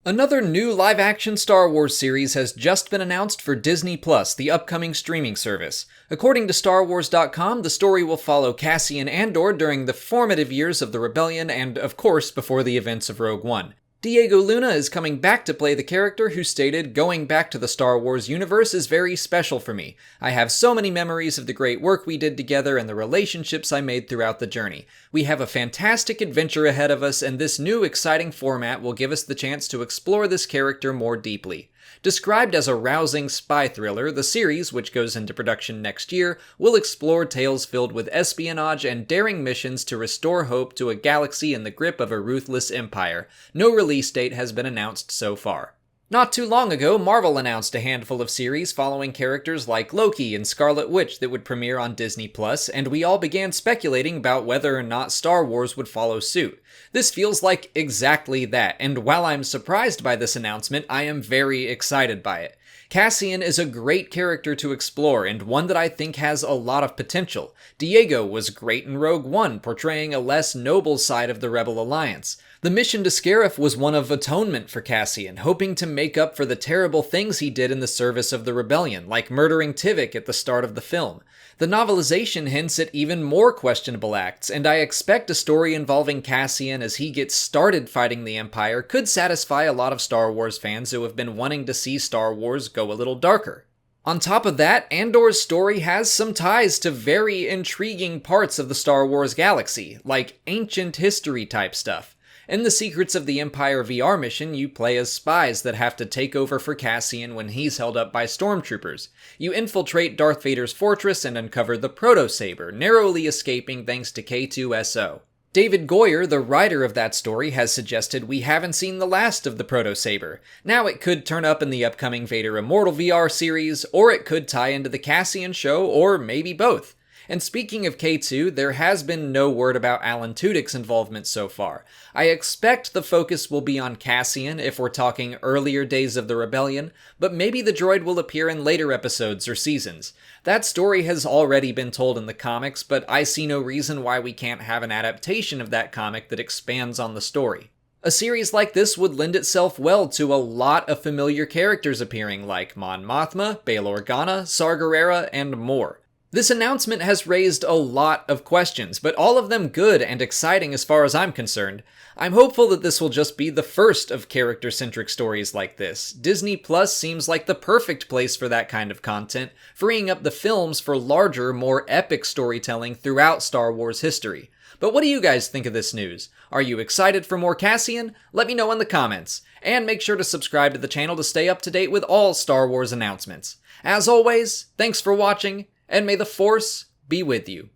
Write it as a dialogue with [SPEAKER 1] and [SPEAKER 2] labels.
[SPEAKER 1] Another new live-action Star Wars series has just been announced for Disney+, the upcoming streaming service. According to StarWars.com, the story will follow Cassian Andor during the formative years of the Rebellion and, of course, before the events of Rogue One. Diego Luna is coming back to play the character who stated, "Going back to the Star Wars universe is very special for me. I have so many memories of the great work we did together and the relationships I made throughout the journey. We have a fantastic adventure ahead of us, and this new exciting format will give us the chance to explore this character more deeply." Described as a rousing spy thriller, the series, which goes into production next year, will explore tales filled with espionage and daring missions to restore hope to a galaxy in the grip of a ruthless empire. No release date has been announced so far. Not too long ago, Marvel announced a handful of series following characters like Loki and Scarlet Witch that would premiere on Disney+, and we all began speculating about whether or not Star Wars would follow suit. This feels like exactly that, and while I'm surprised by this announcement, I am very excited by it. Cassian is a great character to explore, and one that I think has a lot of potential. Diego was great in Rogue One, portraying a less noble side of the Rebel Alliance. The mission to Scarif was one of atonement for Cassian, hoping to make up for the terrible things he did in the service of the Rebellion, like murdering Tivik at the start of the film. The novelization hints at even more questionable acts, and I expect a story involving Cassian as he gets started fighting the Empire could satisfy a lot of Star Wars fans who have been wanting to see Star Wars go a little darker. On top of that, Andor's story has some ties to very intriguing parts of the Star Wars galaxy, like ancient history type stuff. In the Secrets of the Empire VR mission, you play as spies that have to take over for Cassian when he's held up by stormtroopers. You infiltrate Darth Vader's fortress and uncover the Proto-Saber, narrowly escaping thanks to K2SO. David Goyer, the writer of that story, has suggested we haven't seen the last of the Proto-Saber. Now it could turn up in the upcoming Vader Immortal VR series, or it could tie into the Cassian show, or maybe both. And speaking of K2, there has been no word about Alan Tudyk's involvement so far. I expect the focus will be on Cassian if we're talking earlier days of the Rebellion, but maybe the droid will appear in later episodes or seasons. That story has already been told in the comics, but I see no reason why we can't have an adaptation of that comic that expands on the story. A series like this would lend itself well to a lot of familiar characters appearing, like Mon Mothma, Bail Organa, Saw Gerrera, and more. This announcement has raised a lot of questions, but all of them good and exciting as far as I'm concerned. I'm hopeful that this will just be the first of character-centric stories like this. Disney Plus seems like the perfect place for that kind of content, freeing up the films for larger, more epic storytelling throughout Star Wars history. But what do you guys think of this news? Are you excited for more Cassian? Let me know in the comments. And make sure to subscribe to the channel to stay up to date with all Star Wars announcements. As always, thanks for watching, and may the Force be with you.